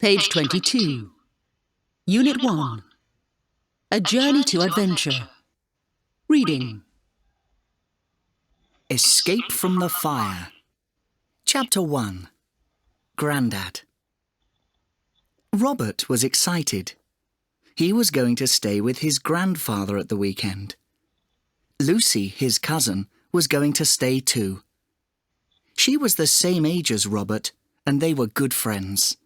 Page 22. Unit 1. A Journey to Adventure. Reading. Escape from the Fire. Chapter 1. Grandad. Robert was excited. He was going to stay with his grandfather at the weekend. Lucy, his cousin, was going to stay too. She was the same age as Robert, and they were good friends.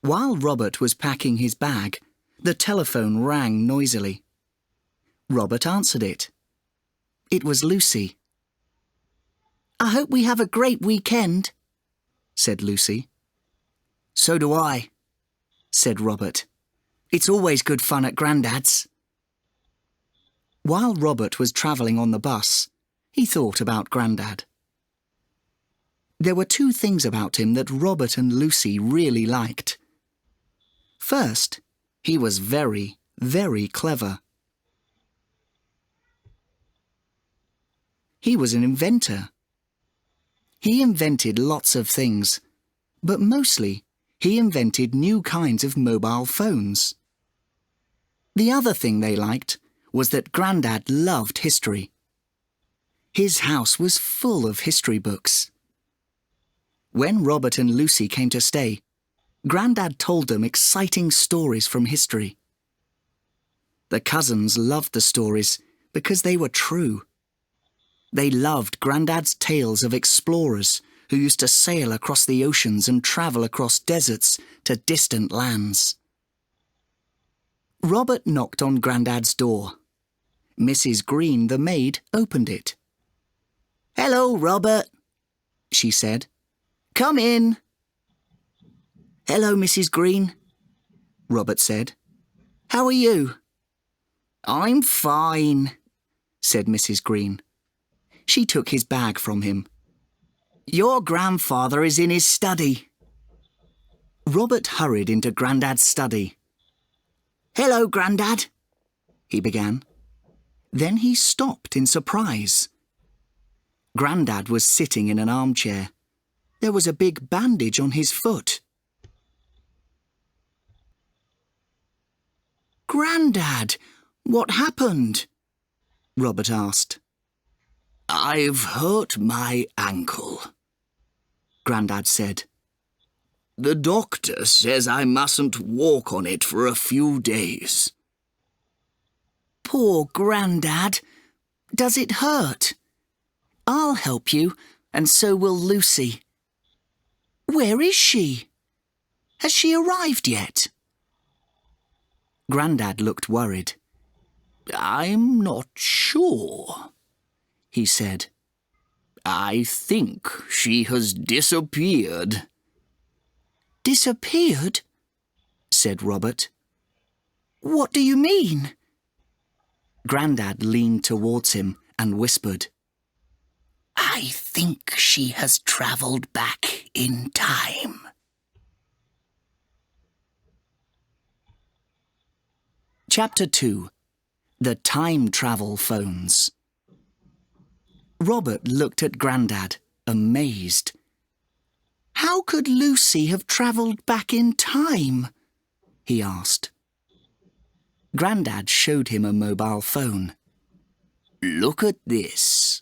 While Robert was packing his bag, the telephone rang noisily. Robert answered it. It was Lucy. "I hope we have a great weekend," said Lucy. "So do I," said Robert. "It's always good fun at Grandad's." While Robert was travelling on the bus, he thought about Grandad. There were two things about him that Robert and Lucy really liked. First, he was very, very clever. He was an inventor. He invented lots of things, but mostly he invented new kinds of mobile phones. The other thing they liked was that Grandad loved history. His house was full of history books. When Robert and Lucy came to stay, Grandad told them exciting stories from history. The cousins loved the stories because they were true. They loved Grandad's tales of explorers who used to sail across the oceans and travel across deserts to distant lands. Robert knocked on Grandad's door. Mrs. Green, the maid, opened it. "Hello, Robert," she said. "Come in." "Hello, Mrs. Green," Robert said. "How are you?" "I'm fine," said Mrs. Green. She took his bag from him. "Your grandfather is in his study." Robert hurried into Grandad's study. "Hello, Grandad," he began. Then he stopped in surprise. Grandad was sitting in an armchair. There was a big bandage on his foot. "Grandad, what happened?" Robert asked. "I've hurt my ankle," Grandad said. "The doctor says I mustn't walk on it for a few days." "Poor Grandad. Does it hurt? I'll help you, and so will Lucy. Where is she? Has she arrived yet?" Grandad looked worried. "I'm not sure," he said. "I think she has disappeared." "Disappeared?" said Robert. "What do you mean?" Grandad leaned towards him and whispered, "I think she has travelled back in time." Chapter 2. The Time Travel Phones. Robert looked at Grandad, amazed. "How could Lucy have travelled back in time?" he asked. Grandad showed him a mobile phone. "Look at this,"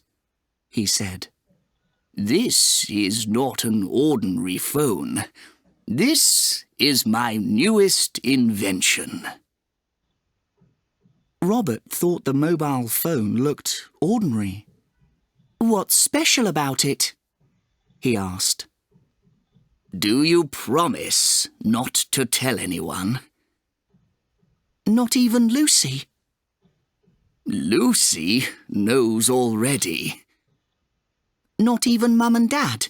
he said. "This is not an ordinary phone. This is my newest invention." Robert thought the mobile phone looked ordinary. "What's special about it?" he asked. "Do you promise not to tell anyone?" "Not even Lucy?" "Lucy knows already." "Not even Mum and Dad?"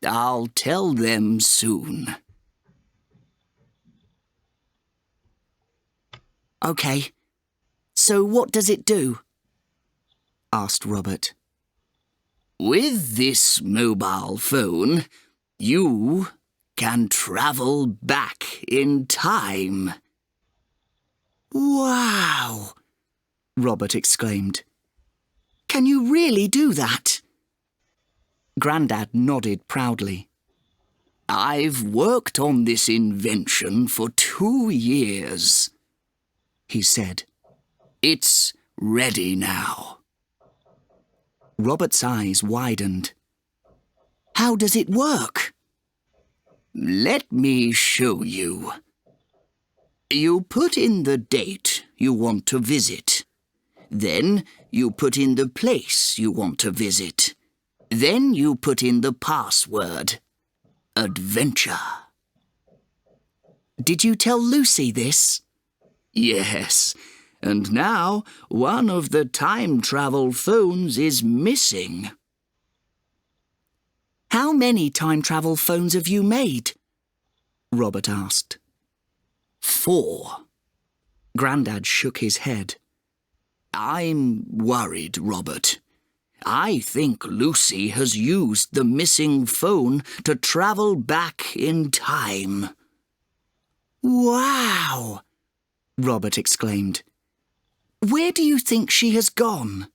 "I'll tell them soon." "OK. So what does it do?" asked Robert. "With this mobile phone, you can travel back in time." "Wow!" Robert exclaimed. "Can you really do that?" Grandad nodded proudly. I've worked on this invention for 2 years, he said. It's ready now. Robert's eyes widened. How does it work? Let me show you. You put in the date you want to visit. Then you put in the place you want to visit. Then you put in the password. Adventure. Did you tell Lucy this? Yes, and now one of the time travel phones is missing. How many time travel phones have you made? Robert asked. 4. Grandad shook his head. I'm worried, Robert. I think Lucy has used the missing phone to travel back in time. Wow! Robert exclaimed. Where do you think she has gone?